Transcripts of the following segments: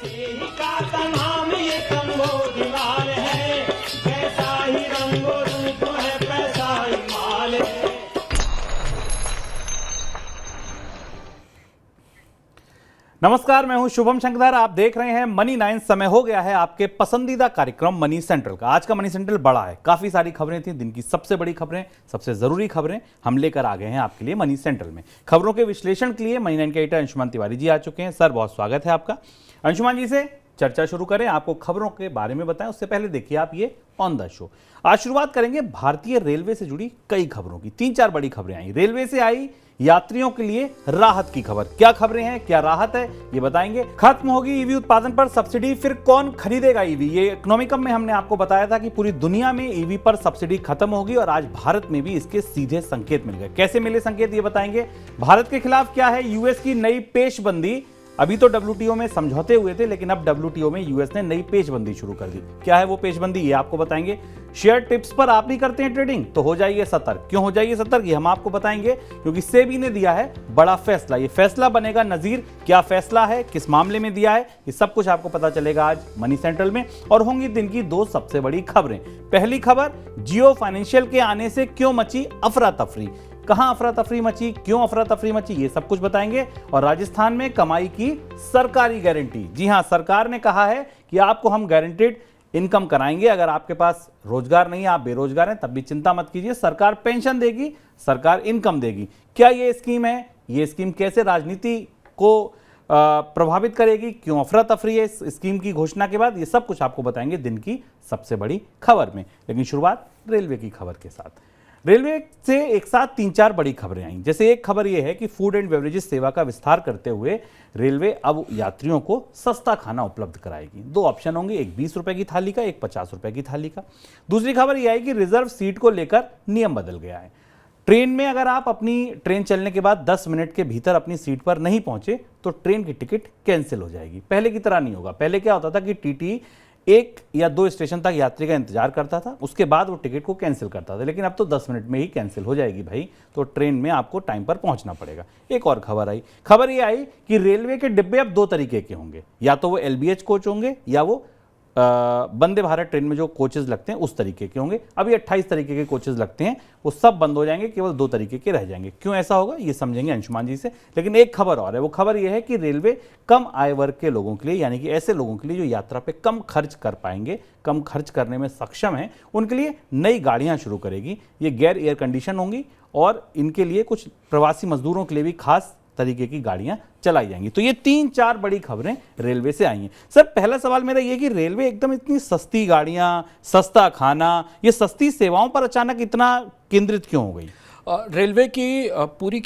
का तमाम ये तंगो दीवार है, कैसा ही रंगो रूप है, पैसा ही माल है। नमस्कार, मैं हूं शुभम शंकर। आप देख रहे हैं मनी 9। समय हो गया है आपके पसंदीदा कार्यक्रम मनी सेंट्रल का। आज का मनी सेंट्रल बड़ा है, काफी सारी खबरें थी। दिन की सबसे बड़ी खबरें, सबसे जरूरी खबरें हम लेकर आ गए हैं आपके लिए मनी सेंट्रल में। खबरों के विश्लेषण के लिए मनी 9 के एडिटर अंशुमान तिवारी जी आ चुके हैं। सर, बहुत स्वागत है आपका। अंशुमान जी से चर्चा शुरू करें, आपको खबरों के बारे में बताएं उससे पहले देखिए आप ये ऑन द शो। आज शुरुआत करेंगे भारतीय रेलवे से जुड़ी कई खबरों की। 3-4 बड़ी खबरें आई। रेलवे से आई यात्रियों के लिए राहत की खबर। क्या खबरें हैं, क्या राहत है, ये बताएंगे। खत्म होगी ईवी उत्पादन पर सब्सिडी, फिर कौन खरीदेगा ईवी। ये इकोनॉमिकम में हमने आपको बताया था कि पूरी दुनिया में ईवी पर सब्सिडी खत्म होगी और आज भारत में भी इसके सीधे संकेत मिल गए। कैसे मिले संकेत, ये बताएंगे। भारत के खिलाफ क्या है यूएस की नई पेशबंदी। अभी तो डब्ल्यूटीओ में समझौते हुए थे, लेकिन अब डब्ल्यूटीओ में यूएस ने नई पेशबंदी शुरू कर दी। क्या है वो पेशबंदी, ये आपको बताएंगे। शेयर टिप्स पर आप भी करते हैं ट्रेडिंग, तो हो जाइए सतर्क। क्यों हो जाइए सतर्क, ये हम आपको बताएंगे, क्योंकि सेबी ने दिया है बड़ा फैसला। ये फैसला बनेगा नजीर। क्या फैसला है, किस मामले में दिया है, ये सब कुछ आपको पता चलेगा आज मनी सेंट्रल में। और होंगी दिन की 2 सबसे बड़ी खबरें। पहली खबर, जियो फाइनेंशियल के आने से क्यों मची अफरा तफरी। कहां अफरा तफरी मची, क्यों अफरा तफरी मची, ये सब कुछ बताएंगे। और राजस्थान में कमाई की सरकारी गारंटी। जी हां, सरकार ने कहा है कि आपको हम गारंटेड इनकम कराएंगे। अगर आपके पास रोजगार नहीं है, आप बेरोजगार हैं, तब भी चिंता मत कीजिए, सरकार पेंशन देगी, सरकार इनकम देगी। क्या ये स्कीम है, ये स्कीम कैसे राजनीति को प्रभावित करेगी, क्यों अफरा तफरी है इस स्कीम की घोषणा के बाद, ये सब कुछ आपको बताएंगे दिन की सबसे बड़ी खबर में। लेकिन शुरुआत रेलवे की खबर के साथ। रेलवे से एक साथ 3-4 बड़ी खबरें आई। जैसे एक खबर यह है कि फूड एंड बेवरेजेस सेवा का विस्तार करते हुए रेलवे अब यात्रियों को सस्ता खाना उपलब्ध कराएगी। 2 ऑप्शन होंगे, एक 20 रुपए की थाली का, एक 50 रुपए की थाली का। दूसरी खबर यह है कि रिजर्व सीट को लेकर नियम बदल गया है। ट्रेन में अगर आप अपनी ट्रेन चलने के बाद 10 मिनट के भीतर अपनी सीट पर नहीं पहुंचे तो ट्रेन की टिकट कैंसिल हो जाएगी। पहले की तरह नहीं होगा। पहले क्या होता था कि टीटी 1 या 2 स्टेशन तक यात्री का इंतजार करता था, उसके बाद वो टिकट को कैंसिल करता था। लेकिन अब तो 10 मिनट में ही कैंसिल हो जाएगी भाई, तो ट्रेन में आपको टाइम पर पहुंचना पड़ेगा। एक और खबर आई। खबर ये आई कि रेलवे के डिब्बे अब 2 तरीके के होंगे, या तो वो एलबीएच कोच होंगे या वो वंदे भारत ट्रेन में जो कोचेज लगते हैं उस तरीके के होंगे। अभी 28 तरीके के कोचेज लगते हैं, वो सब बंद हो जाएंगे, केवल 2 तरीके के रह जाएंगे। क्यों ऐसा होगा ये समझेंगे अंशुमान जी से। लेकिन एक खबर और है, वो खबर ये है कि रेलवे कम आय वर्ग के लोगों के लिए, यानी कि ऐसे लोगों के लिए जो यात्रा पे कम खर्च कर पाएंगे, कम खर्च करने में सक्षम है, उनके लिए नई गाड़ियां शुरू करेगी। ये गैर एयर कंडीशन होंगी और इनके लिए कुछ प्रवासी मजदूरों के लिए भी खास तरीके की गाड़ियां चलाई जाएंगी। तो ये 3-4 बड़ी खबरें रेलवे से आई हैं। सर, पहला सवाल मेरा ये कि रेलवे एकदम इतनी सस्ती गाड़ियां, सस्ता खाना, ये सस्ती सेवाओं पर अचानक इतना केंद्रित क्यों हो गई? रेलवे की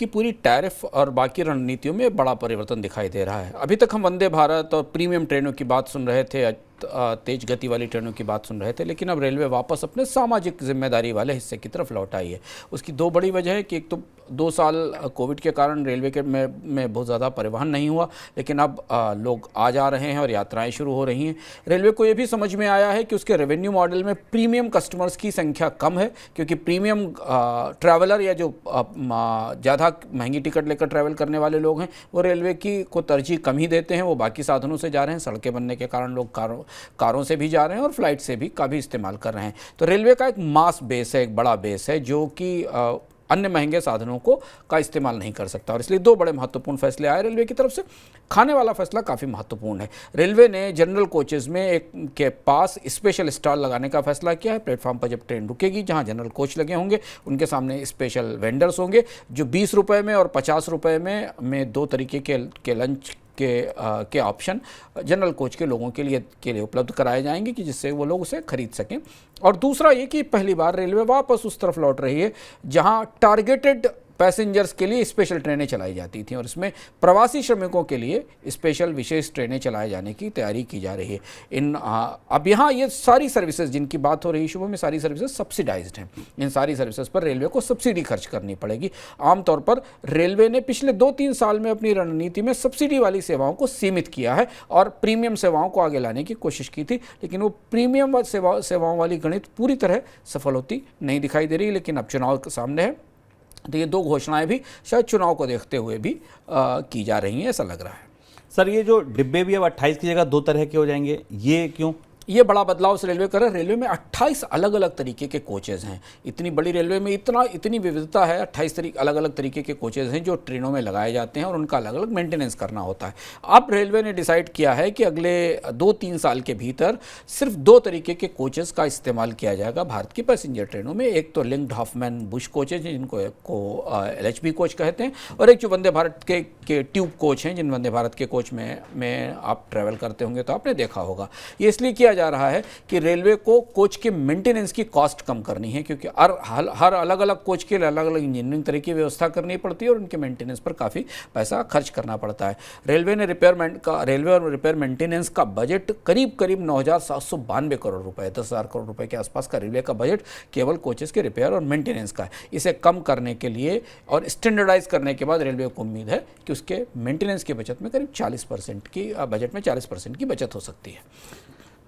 पूरी टैरिफ और बाकी रणनीतियों में बड़ा परिवर्तन दिखाई दे रहा है। अभी तक हम वंदे भारत और प्रीमियम ट्रेनों की बात सुन रहे थे, तेज गति वाली ट्रेनों की बात सुन रहे थे, लेकिन अब रेलवे वापस अपने सामाजिक जिम्मेदारी वाले हिस्से की तरफ लौट आई है। उसकी 2 बड़ी वजह है कि एक तो 2 साल कोविड के कारण रेलवे के में बहुत ज़्यादा परिवहन नहीं हुआ, लेकिन अब लोग आ जा रहे हैं और यात्राएं शुरू हो रही हैं। रेलवे को ये भी समझ में आया है कि उसके रेवेन्यू मॉडल में प्रीमियम कस्टमर्स की संख्या कम है, क्योंकि प्रीमियम ट्रैवलर या जो ज़्यादा महंगी टिकट लेकर ट्रैवल करने वाले लोग हैं, वो रेलवे की को तरजीह कम ही देते हैं। वो बाकी साधनों से जा रहे हैं। सड़कें बनने के कारण लोग कारों से भी जा रहे हैं और फ्लाइट से भी का भी इस्तेमाल कर रहे हैं। तो रेलवे का एक मास बेस है, एक बड़ा बेस है, जो कि अन्य महंगे साधनों का इस्तेमाल नहीं कर सकता। और इसलिए 2 बड़े महत्वपूर्ण फैसले आए रेलवे की तरफ से। खाने वाला फैसला काफ़ी महत्वपूर्ण है। रेलवे ने जनरल कोचेज में एक के पास स्पेशल स्टॉल लगाने का फैसला किया है। प्लेटफॉर्म पर जब ट्रेन रुकेगी, जहां जनरल कोच लगे होंगे, उनके सामने स्पेशल वेंडर्स होंगे जो 20 रुपये में और 50 रुपये में 2 तरीके के लंच के ऑप्शन जनरल कोच के लोगों के लिए उपलब्ध कराए जाएंगे, कि जिससे वो लोग उसे खरीद सकें। और दूसरा ये कि पहली बार रेलवे वापस उस तरफ लौट रही है जहां टारगेटेड पैसेंजर्स के लिए स्पेशल ट्रेनें चलाई जाती थी, और इसमें प्रवासी श्रमिकों के लिए स्पेशल विशेष ट्रेनें चलाए जाने की तैयारी की जा रही है। अब यहाँ ये सारी सर्विसेज जिनकी बात हो रही है शुभ में, सारी सर्विसेज सब्सिडाइज्ड हैं। इन सारी सर्विसेज पर रेलवे को सब्सिडी खर्च करनी पड़ेगी। आमतौर पर रेलवे ने पिछले 2-3 साल में अपनी रणनीति में सब्सिडी वाली सेवाओं को सीमित किया है और प्रीमियम सेवाओं को आगे लाने की कोशिश की थी, लेकिन वो प्रीमियम सेवाओं वाली गणित पूरी तरह सफल होती नहीं दिखाई दे रही। लेकिन अब चुनाव सामने है, तो ये 2 घोषणाएं भी शायद चुनाव को देखते हुए भी की जा रही हैं, ऐसा लग रहा है। सर ये जो डिब्बे भी अब 28 की जगह 2 तरह के हो जाएंगे, ये क्यों? ये बड़ा बदलाव से रेलवे कर रहा है। रेलवे में 28 अलग अलग तरीके के कोचेज़ हैं। इतनी बड़ी रेलवे में इतनी विविधता है, 28 अलग अलग तरीके के कोचेज़ हैं जो ट्रेनों में लगाए जाते हैं और उनका अलग अलग मेंटेनेंस करना होता है। अब रेलवे ने डिसाइड किया है कि अगले 2-3 साल के भीतर सिर्फ 2 तरीके के कोचेज़ का इस्तेमाल किया जाएगा भारत की पैसेंजर ट्रेनों में। एक तो लिंक्ड हॉफमैन बुश कोचेज हैं जिनको LHB कोच कहते हैं, और एक जो वंदे भारत के ट्यूब कोच हैं, जिन वंदे भारत के कोच में आप ट्रैवल करते होंगे तो आपने देखा होगा। ये इसलिए किया जा रहा है कि रेलवे को कोच के मेंटेनेंस की कॉस्ट कम करनी है, क्योंकि हर अलग अलग कोच के लिए अलग अलग इंजीनियरिंग तरह की व्यवस्था करनी पड़ती है और उनके मेंटेनेंस पर काफ़ी पैसा खर्च करना पड़ता है। रेलवे और रिपेयर मेंटेनेंस का बजट करीब 9,792 करोड़ रुपए, 10,000 करोड़ रुपए के आसपास का रेलवे का बजट केवल कोचेस के रिपेयर और मेंटेनेंस का है। इसे कम करने के लिए और स्टैंडर्डाइज करने के बाद रेलवे को उम्मीद है कि उसके मेंटेनेंस की बचत में करीब 40% की बजट में 40% की बचत हो सकती है।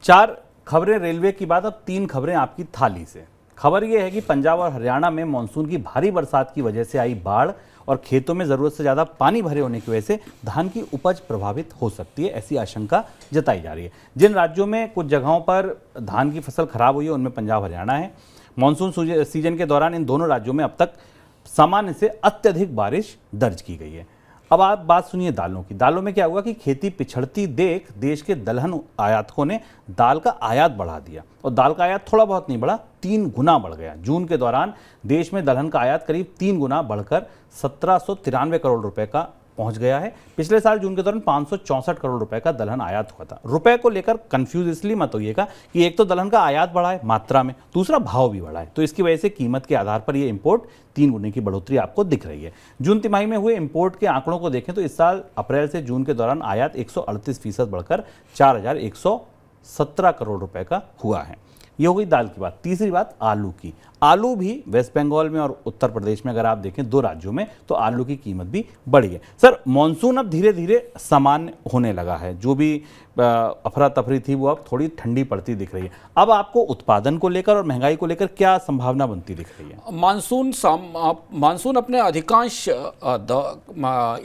4 खबरें रेलवे की बात, अब 3 खबरें आपकी थाली से। खबर यह है कि पंजाब और हरियाणा में मानसून की भारी बरसात की वजह से आई बाढ़ और खेतों में जरूरत से ज्यादा पानी भरे होने की वजह से धान की उपज प्रभावित हो सकती है, ऐसी आशंका जताई जा रही है। जिन राज्यों में कुछ जगहों पर धान की फसल खराब हुई है उनमें पंजाब हरियाणा है। मानसून सीजन के दौरान इन दोनों राज्यों में अब तक सामान्य से अत्यधिक बारिश दर्ज की गई है। अब आप बात सुनिए दालों की। दालों में क्या हुआ कि खेती पिछड़ती देख देश के दलहन आयातकों ने दाल का आयात बढ़ा दिया, और दाल का आयात थोड़ा बहुत नहीं बढ़ा, 3 गुना बढ़ गया। जून के दौरान देश में दलहन का आयात करीब 3 गुना बढ़कर 1793 करोड़ रुपए का पहुंच गया है। पिछले साल जून के दौरान 564 करोड़ रुपए का दलहन आयात हुआ था। रुपए को लेकर कंफ्यूज इसलिए मत होइएगा कि एक तो दलहन का आयात बढ़ा है मात्रा में, दूसरा भाव भी बढ़ा है, तो इसकी वजह से कीमत के आधार पर ये इंपोर्ट 3 गुने की बढ़ोतरी आपको दिख रही है। जून तिमाही में हुए इंपोर्ट के आंकड़ों को देखें तो इस साल अप्रैल से जून के दौरान आयात 138% बढ़कर 4,117 करोड़ रुपए का हुआ है। ये हो गई दाल की बात। तीसरी बात आलू की। आलू भी वेस्ट बंगाल में और उत्तर प्रदेश में अगर आप देखें 2 राज्यों में, तो आलू की कीमत भी बढ़ी है। सर मॉनसून अब धीरे धीरे सामान्य होने लगा है, जो भी अफरा तफरी थी वो अब थोड़ी ठंडी पड़ती दिख रही है। अब आपको उत्पादन को लेकर और महंगाई को लेकर क्या संभावना बनती दिख रही है? मानसून अपने अधिकांश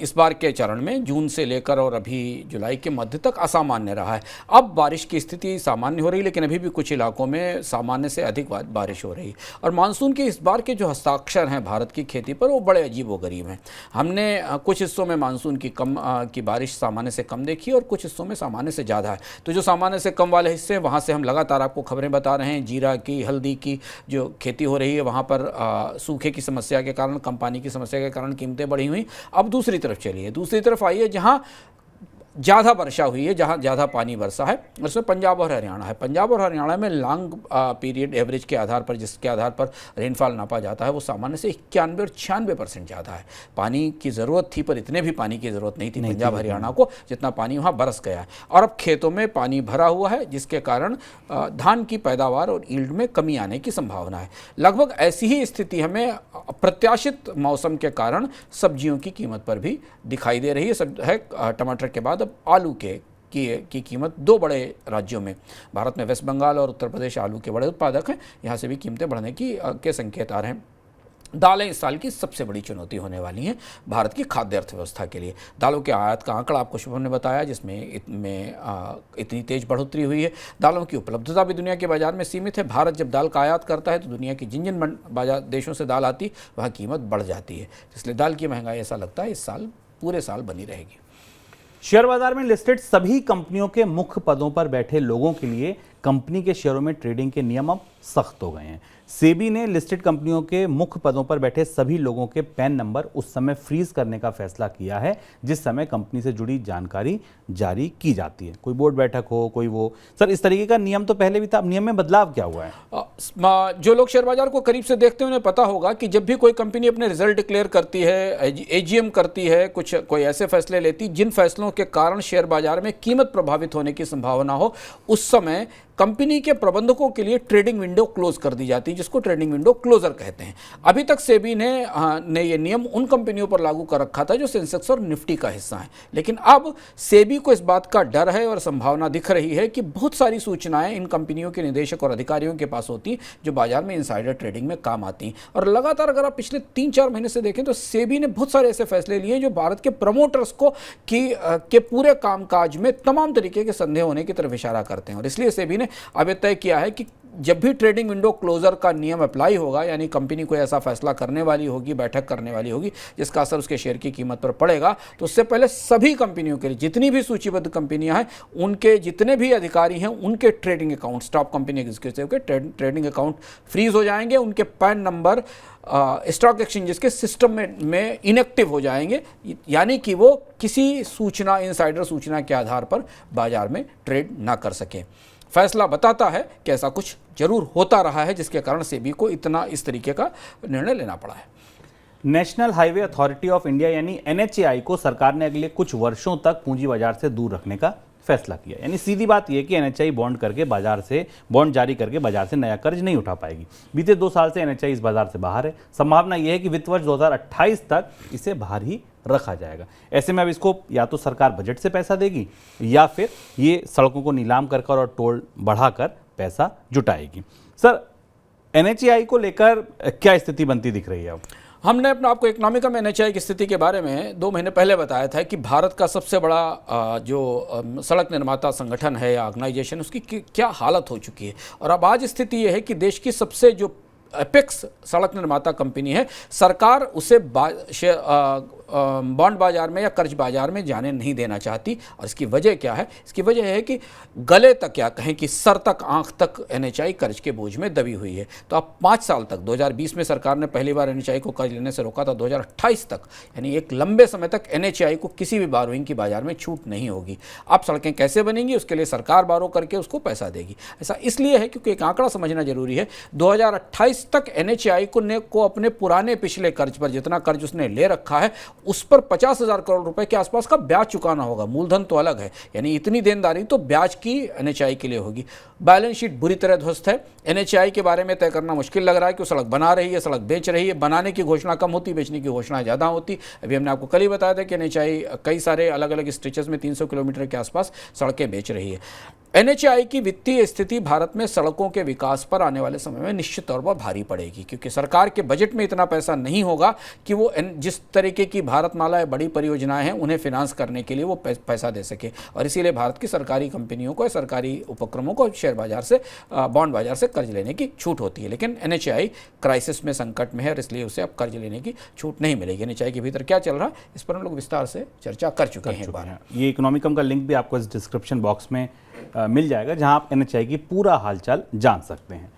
इस बार के चरण में जून से लेकर और अभी जुलाई के मध्य तक असामान्य रहा है। अब बारिश की स्थिति सामान्य हो रही है, लेकिन अभी भी कुछ इलाकों में सामान्य से अधिक बारिश हो रही है। और मानसून के इस बार के जो हस्ताक्षर हैं भारत की खेती पर, वो बड़े अजीब व गरीब हैं। हमने कुछ हिस्सों में मानसून की बारिश सामान्य से कम देखी और कुछ हिस्सों में सामान्य से ज़्यादा है। तो जो सामान्य से कम वाले हिस्से हैं वहाँ से हम लगातार आपको खबरें बता रहे हैं। जीरा की, हल्दी की जो खेती हो रही है वहाँ पर सूखे की समस्या के कारण, कम पानी की समस्या के कारण कीमतें बढ़ी हुई। अब दूसरी तरफ चलिए, दूसरी तरफ आइए जहाँ ज़्यादा वर्षा हुई है, जहाँ ज़्यादा पानी बरसा है, उसमें पंजाब और हरियाणा है। पंजाब और हरियाणा में लॉन्ग पीरियड एवरेज के आधार पर, जिसके आधार पर रेनफॉल नापा जाता है, वो सामान्य से 91 और 96% ज़्यादा है। पानी की ज़रूरत थी, पर इतने भी पानी की ज़रूरत नहीं थी पंजाब हरियाणा को जितना पानी वहाँ बरस गया है। और अब खेतों में पानी भरा हुआ है, जिसके कारण धान की पैदावार और यील्ड में कमी आने की संभावना है। लगभग ऐसी ही स्थिति हमें प्रत्याशित मौसम के कारण सब्जियों की कीमत पर भी दिखाई दे रही है। टमाटर के बाद आलू की कीमत 2 बड़े राज्यों में, भारत में वेस्ट बंगाल और उत्तर प्रदेश आलू के बड़े उत्पादक हैं, यहाँ से भी कीमतें बढ़ने के संकेत आ रहे हैं। दालें इस साल की सबसे बड़ी चुनौती होने वाली हैं भारत की खाद्य अर्थव्यवस्था के लिए। दालों के आयात का आंकड़ा आपको शुभम ने बताया, जिसमें इतनी तेज बढ़ोतरी हुई है। दालों की उपलब्धता भी दुनिया के बाजार में सीमित है। भारत जब दाल का आयात करता है तो दुनिया की जिन बाजार देशों से दाल आती वहाँ कीमत बढ़ जाती है। इसलिए दाल की महंगाई ऐसा लगता है इस साल पूरे साल बनी रहेगी। शेयर बाजार में लिस्टेड सभी कंपनियों के मुख्य पदों पर बैठे लोगों के लिए कंपनी के शेयरों में ट्रेडिंग के नियम अब सख्त हो गए हैं। सेबी ने लिस्टेड कंपनियों के मुख्य पदों पर बैठे सभी लोगों के पैन नंबर उस समय फ्रीज करने का फैसला किया है जिस समय कंपनी से जुड़ी जानकारी जारी की जाती है। कोई बोर्ड बैठक हो, कोई वो। सर इस तरीके का नियम तो पहले भी था, अब नियम में बदलाव क्या हुआ है? जो लोग शेयर बाजार को करीब से देखते हैं उन्हें पता होगा कि जब भी कोई कंपनी अपने रिजल्ट डिक्लेयर करती है, एजीएम करती है, कोई ऐसे फैसले लेती जिन फैसलों के कारण शेयर बाजार में कीमत प्रभावित होने की संभावना हो, उस समय कंपनी के प्रबंधकों के लिए ट्रेडिंग विंडो क्लोज कर दी जाती है, जिसको ट्रेडिंग विंडो क्लोजर कहते हैं। अभी तक सेबी ने ये नियम उन कंपनियों पर लागू कर रखा था जो सेंसेक्स और निफ्टी का हिस्सा है, लेकिन अब सेबी को इस बात का डर है और संभावना दिख रही है कि बहुत सारी सूचनाएं इन कंपनियों के निदेशक और अधिकारियों के पास होती हैं जो बाजार में इनसाइडर ट्रेडिंग में काम आती हैं। और लगातार अगर आप पिछले 3-4 महीने से देखें तो सेबी ने बहुत सारे ऐसे फैसले लिए जो भारत के प्रमोटर्स को के पूरे कामकाज में तमाम तरीके के संदेह होने की तरफ इशारा करते हैं। और इसलिए सेबी ने अब तय किया है कि जब भी ट्रेडिंग विंडो क्लोजर का नियम अप्लाई होगा, यानी कंपनी कोई ऐसा फैसला करने वाली होगी, बैठक करने वाली होगी जिसका असर उसके शेयर की कीमत पर पड़ेगा, तो उससे पहले सभी कंपनियों के लिए, जितनी भी सूचीबद्ध कंपनियां हैं, उनके जितने भी अधिकारी हैं, उनके trading account, top company executive के ट्रेडिंग अकाउंट फ्रीज हो जाएंगे, उनके पैन नंबर स्टॉक एक्सचेंजेस के सिस्टम में इनएक्टिव हो जाएंगे, यानी कि वो किसी सूचना, इनसाइडर सूचना के आधार पर बाजार में ट्रेड ना कर सकें। फैसला बताता है कि ऐसा कुछ जरूर होता रहा है, जिसके कारण सेबी को इतना इस तरीके का निर्णय लेना पड़ा है। National highway authority of India यानी NHAI को सरकार ने अगले कुछ वर्षों तक पूंजी बाजार से दूर रखने का फैसला किया। यानी सीधी बात यह कि NHAI बॉन्ड जारी करके बाजार से नया कर्ज नहीं उठा पाएगी। बीते 2 साल से NHAI इस बाजार से बाहर है। संभावना यह है कि वित्त वर्ष 2028 तक इसे बाहर ही रखा जाएगा। ऐसे में अब इसको या तो सरकार बजट से पैसा देगी या फिर ये सड़कों को नीलाम कर और टोल बढ़ाकर पैसा जुटाएगी। सर, NHAI को लेकर क्या स्थिति बनती दिख रही है अब? हमने अपना आपको इकोनॉमिका में NHAI की स्थिति के बारे में 2 महीने पहले बताया था कि भारत का सबसे बड़ा जो सड़क निर्माता संगठन है या ऑर्गेनाइजेशन, उसकी क्या हालत हो चुकी है। और अब आज स्थिति यह है कि देश की सबसे जो एपेक्स सड़क निर्माता कंपनी है, सरकार उसे बॉन्ड बाजार में या कर्ज बाजार में जाने नहीं देना चाहती। और इसकी वजह क्या है? इसकी वजह है कि गले तक या कहें कि सर तक, आंख तक NHAI कर्ज के बोझ में दबी हुई है। तो अब 5 साल तक, 2020 में सरकार ने पहली बार NHAI को कर्ज लेने से रोका था, 2028 तक, यानी एक लंबे समय तक NHAI को किसी भी बारोइंग की बाजार में छूट नहीं होगी। अब सड़कें कैसे बनेंगी, उसके लिए सरकार बारो करके उसको पैसा देगी। ऐसा इसलिए है क्योंकि एक आंकड़ा समझना जरूरी है। 2028 तक NHAI को अपने पुराने पिछले कर्ज पर, जितना कर्ज उसने ले रखा है, उस पर 50,000 करोड़ रुपए के आसपास का ब्याज चुकाना होगा। मूलधन तो अलग है, यानी इतनी देनदारी तो ब्याज की NHAI के लिए होगी। बैलेंस शीट बुरी तरह ध्वस्त है। NHAI के बारे में तय करना मुश्किल लग रहा है कि वो सड़क बना रही है, सड़क बेच रही है। बनाने की घोषणा कम होती, बेचने की घोषणा ज़्यादा होती। अभी हमने आपको कल ही बताया था कि NHAI कई सारे अलग अलग स्ट्रेचेस में 300 किलोमीटर के आसपास सड़कें बेच रही है। NHAI की वित्तीय स्थिति भारत में सड़कों के विकास पर आने वाले समय में निश्चित तौर पर भारी पड़ेगी, क्योंकि सरकार के बजट में इतना पैसा नहीं होगा कि वो जिस तरीके की भारतमाला बड़ी परियोजनाएं हैं उन्हें फिनांस करने के लिए वो पैसा दे सके। और इसीलिए भारत की सरकारी कंपनियों को, सरकारी उपक्रमों को शेयर बाजार से, बॉन्ड बाजार से कर्ज लेने की छूट होती है। लेकिन NHAI क्राइसिस में, संकट में है और इसलिए उसे अब कर्ज लेने की छूट नहीं मिलेगी। NHAI के भीतर क्या चल रहा है, इस पर हम लोग विस्तार से चर्चा कर चुके हैं। ये इकोनॉमिकम का लिंक भी आपको इस डिस्क्रिप्शन बॉक्स में मिल जाएगा, जहां आप NHAI की पूरा हालचाल जान सकते हैं।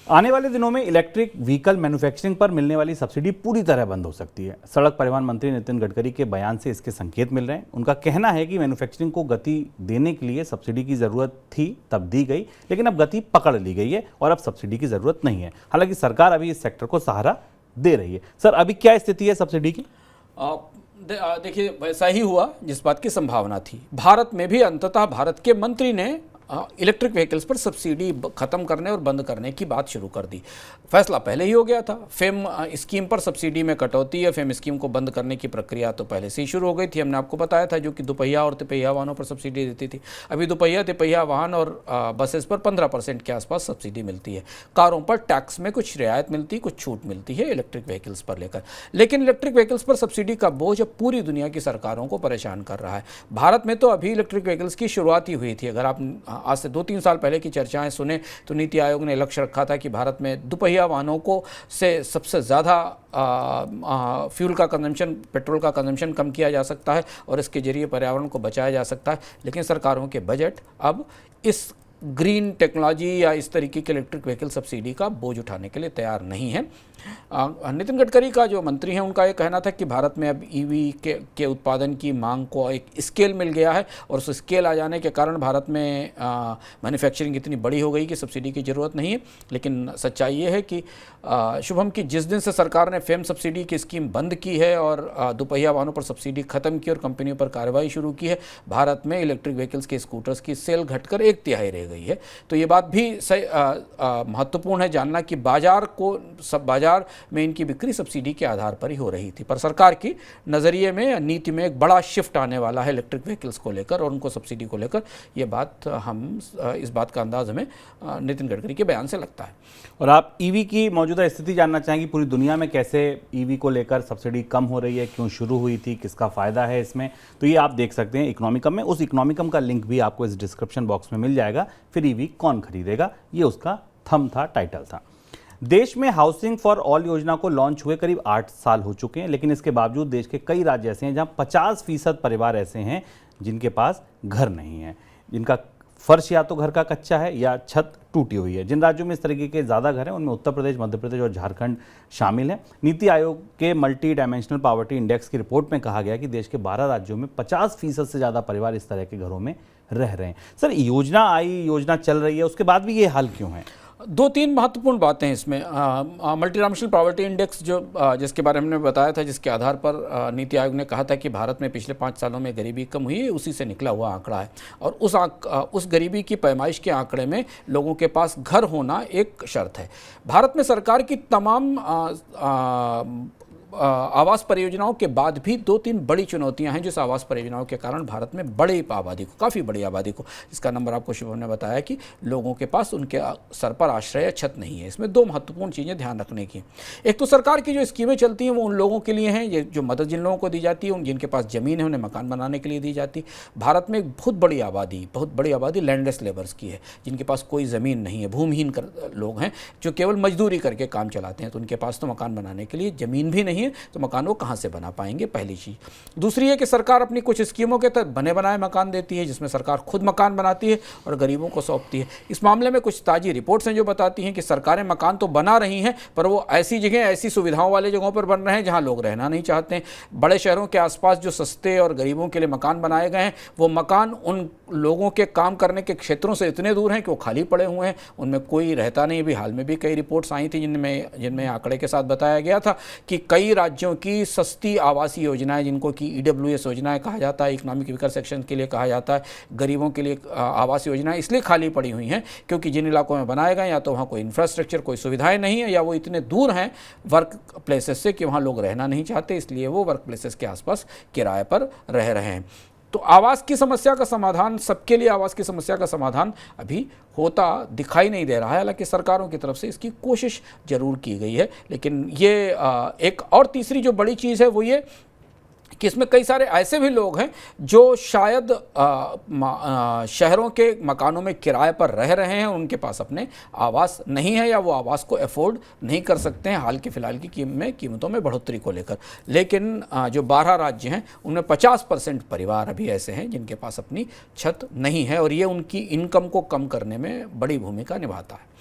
आने वाले दिनों में इलेक्ट्रिक व्हीकल मैन्युफैक्चरिंग पर मिलने वाली सब्सिडी पूरी तरह बंद हो सकती है। सड़क परिवहन मंत्री नितिन गडकरी के बयान से इसके संकेत मिल रहे हैं। उनका कहना है कि मैन्युफैक्चरिंग को गति देने के लिए सब्सिडी की जरूरत थी, तब दी गई, लेकिन अब गति पकड़ ली गई है और अब सब्सिडी की जरूरत नहीं है। हालांकि सरकार अभी इस सेक्टर को सहारा दे रही है। सर, अभी क्या स्थिति है सब्सिडी की? देखिए, वैसा ही हुआ जिस बात की संभावना थी। भारत में भी अंततः भारत के मंत्री ने इलेक्ट्रिक व्हीकल्स पर सब्सिडी खत्म करने और बंद करने की बात शुरू कर दी। फैसला पहले ही हो गया था। फेम स्कीम पर सब्सिडी में कटौती है, फेम स्कीम को बंद करने की प्रक्रिया तो पहले से ही शुरू हो गई थी। हमने आपको बताया था, जो कि दुपहिया और तिपहिया वाहनों पर सब्सिडी देती थी। अभी दुपहिया तिपहिया वाहन और बसेस पर 15% के आसपास सब्सिडी मिलती है। कारों पर टैक्स में कुछ रियायत मिलती, कुछ छूट मिलती है इलेक्ट्रिक व्हीकल्स पर लेकर। लेकिन इलेक्ट्रिक व्हीकल्स पर सब्सिडी का बोझ अब पूरी दुनिया की सरकारों को परेशान कर रहा है। भारत में तो अभी इलेक्ट्रिक व्हीकल्स की शुरुआत ही हुई थी। अगर आप आज से 2-3 साल पहले की चर्चाएं सुने तो नीति आयोग ने लक्ष्य रखा था कि भारत में दुपहिया वाहनों को से सबसे ज़्यादा फ्यूल का कंजम्पशन, पेट्रोल का कंजम्पशन कम किया जा सकता है और इसके जरिए पर्यावरण को बचाया जा सकता है। लेकिन सरकारों के बजट अब इस ग्रीन टेक्नोलॉजी या इस तरीके के इलेक्ट्रिक व्हीकल सब्सिडी का बोझ उठाने के लिए तैयार नहीं है। नितिन गडकरी का जो मंत्री हैं, उनका ये कहना था कि भारत में अब ईवी के उत्पादन की मांग को एक स्केल मिल गया है और उस स्केल आ जाने के कारण भारत में मैन्युफैक्चरिंग इतनी बड़ी हो गई कि सब्सिडी की ज़रूरत नहीं है। लेकिन सच्चाई ये है कि शुभम की जिस दिन से सरकार ने फेम सब्सिडी की स्कीम बंद की है और दुपहिया वाहनों पर सब्सिडी खत्म की और कंपनियों पर कार्रवाई शुरू की है, भारत में इलेक्ट्रिक व्हीकल्स के स्कूटर्स की सेल घटकर 1/3 रह ले गई है। तो ये बात भी महत्वपूर्ण है जानना कि बाजार में इनकी बिक्री सब्सिडी के आधार पर ही हो रही थी, पर सरकार की नज़रिए में, नीति में एक बड़ा शिफ्ट आने वाला है इलेक्ट्रिक व्हीकल्स को लेकर और उनको सब्सिडी को लेकर। ये बात इस बात का अंदाज हमें नितिन गडकरी के बयान से लगता है। और आप ईवी की मौजूदा स्थिति जानना चाहेंगे, पूरी दुनिया में कैसे ईवी को लेकर सब्सिडी कम हो रही है, क्यों शुरू हुई थी, किसका फायदा है इसमें, तो ये आप देख सकते हैं इकोनॉमिकम में। उस इकोनॉमिकम का लिंक भी आपको इस डिस्क्रिप्शन बॉक्स में मिल जाएगा। फिर ईवी कौन खरीदेगा, ये उसका थंब था, टाइटल था। देश में हाउसिंग फॉर ऑल योजना को लॉन्च हुए करीब 8 साल हो चुके हैं, लेकिन इसके बावजूद देश के कई राज्य ऐसे हैं जहां 50% परिवार ऐसे हैं जिनके पास घर नहीं है, जिनका फर्श या तो घर का कच्चा है या छत टूटी हुई है। जिन राज्यों में इस तरीके के ज़्यादा घर हैं उनमें उत्तर प्रदेश, मध्य प्रदेश और झारखंड शामिल हैं। नीति आयोग के मल्टी डायमेंशनल पॉवर्टी इंडेक्स की रिपोर्ट में कहा गया कि देश के 12 राज्यों में 50% से ज़्यादा परिवार इस तरह के घरों में रह रहे हैं। सर, योजना चल रही है, उसके बाद भी ये हाल क्यों है? 2-3 महत्वपूर्ण बातें इसमें। मल्टी डायमेंशनल पॉवर्टी इंडेक्स जिसके बारे में हमने बताया था, जिसके आधार पर नीति आयोग ने कहा था कि भारत में पिछले 5 सालों में गरीबी कम हुई है, उसी से निकला हुआ आंकड़ा है। और उस गरीबी की पैमाइश के आंकड़े में लोगों के पास घर होना एक शर्त है। भारत में सरकार की तमाम आवास परियोजनाओं के बाद भी 2-3 बड़ी चुनौतियां हैं जिस आवास परियोजनाओं के कारण भारत में काफ़ी बड़ी आबादी को, इसका नंबर आपको शुभम ने बताया कि लोगों के पास उनके सर पर आश्रय या छत नहीं है। इसमें 2 महत्वपूर्ण चीज़ें ध्यान रखने की। एक तो सरकार की जो स्कीमें चलती हैं वो उन लोगों के लिए हैं, ये जो मदद जिन लोगों को दी जाती है, जिनके पास ज़मीन है उन्हें मकान बनाने के लिए दी जाती है। भारत में एक बहुत बड़ी आबादी लैंडलेस लेबर्स की है, जिनके पास कोई ज़मीन नहीं है, भूमिहीन लोग हैं जो केवल मजदूरी करके काम चलाते हैं। तो उनके पास तो मकान बनाने के लिए ज़मीन भी नहीं है, तो मकान वो कहां से बना पाएंगे, पहली चीज। दूसरी है कि सरकार अपनी कुछ स्कीमों के तहत बने बनाए मकान देती है, जिसमें सरकार खुद मकान बनाती है और गरीबों को सौंपती है। इस मामले में कुछ ताजी रिपोर्ट्स हैं जो बताती हैं कि सरकारें मकान तो बना रही हैं, पर वो ऐसी जगह, ऐसी सुविधाओं वाले जगहों पर बन रहे हैं जहां लोग रहना नहीं चाहते हैं। बड़े शहरों के आसपास जो सस्ते और गरीबों के लिए मकान बनाए गए हैं, वो मकान उन लोगों के काम करने के क्षेत्रों से इतने दूर हैं कि वो खाली पड़े हुए हैं, उनमें कोई रहता नहीं। भी हाल में भी कई रिपोर्ट्स आई थी जिनमें आंकड़े के साथ बताया गया था कि कई राज्यों की सस्ती आवासीय योजनाएं, जिनको कि EWS योजनाएं कहा जाता है, इकोनॉमिक वीकर सेक्शन के लिए कहा जाता है, गरीबों के लिए आवास योजनाएं इसलिए खाली पड़ी हुई हैं क्योंकि जिन इलाकों में बनाए गए या तो वहाँ कोई इंफ्रास्ट्रक्चर, कोई सुविधाएं नहीं है, या वो इतने दूर हैं वर्क प्लेसेस से कि वहाँ लोग रहना नहीं चाहते, इसलिए वो वर्क प्लेसेस के आसपास किराए पर रह रहे हैं। तो आवास की समस्या का समाधान, सबके लिए आवास की समस्या का समाधान अभी होता दिखाई नहीं दे रहा है। हालांकि सरकारों की तरफ से इसकी कोशिश जरूर की गई है, लेकिन ये एक और तीसरी जो बड़ी चीज़ है वो ये कि इसमें कई सारे ऐसे भी लोग हैं जो शायद शहरों के मकानों में किराए पर रह रहे हैं, उनके पास अपने आवास नहीं है या वो आवास को अफोर्ड नहीं कर सकते हैं हाल के फिलहाल की कीमतों में बढ़ोतरी को लेकर। लेकिन जो 12 राज्य हैं उनमें 50% परिवार अभी ऐसे हैं जिनके पास अपनी छत नहीं है, और ये उनकी इनकम को कम करने में बड़ी भूमिका निभाता है।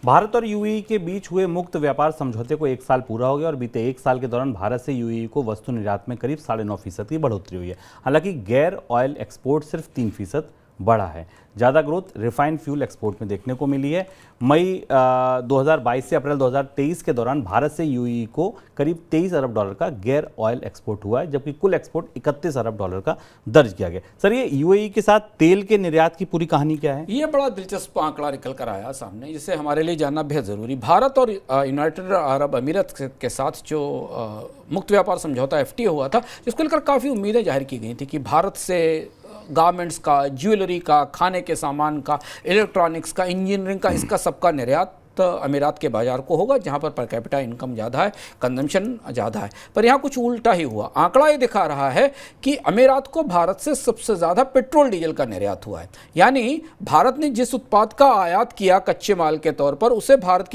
भारत और यूएई के बीच हुए मुक्त व्यापार समझौते को 1 साल पूरा हो गया और बीते 1 साल के दौरान भारत से यूएई को वस्तु निर्यात में करीब 9.5% की बढ़ोतरी हुई है। हालांकि गैर ऑयल एक्सपोर्ट सिर्फ 3% बढ़ा है। ज़्यादा ग्रोथ रिफाइंड फ्यूल एक्सपोर्ट में देखने को मिली है। मई 2022 से अप्रैल 2023 के दौरान भारत से यूएई को करीब $23 अरब का गैर ऑयल एक्सपोर्ट हुआ है, जबकि कुल एक्सपोर्ट $31 अरब का दर्ज किया गया। सर, ये यूएई के साथ तेल के निर्यात की पूरी कहानी क्या है? ये बड़ा दिलचस्प आंकड़ा निकल कर आया सामने, जिसे हमारे लिए जानना बेहद ज़रूरी। भारत और यूनाइटेड अरब अमीरात के साथ जो मुक्त व्यापार समझौता FTA हुआ था, जिसको लेकर काफ़ी उम्मीदें जाहिर की गई थी कि भारत से गारमेंट्स का, ज्वेलरी का, खाने के सामान का, इलेक्ट्रॉनिक्स का, इंजीनियरिंग का, इसका सबका निर्यात अमीरात के बाजार को होगा, जहां पर कैपिटा इनकम ज़्यादा है, कंजम्पशन ज़्यादा है। पर यहाँ कुछ उल्टा ही हुआ। आंकड़ा ये दिखा रहा है कि अमीरात को भारत से सबसे ज़्यादा पेट्रोल डीजल का निर्यात हुआ है। यानी भारत ने जिस उत्पाद का आयात किया कच्चे माल के तौर पर, उसे भारत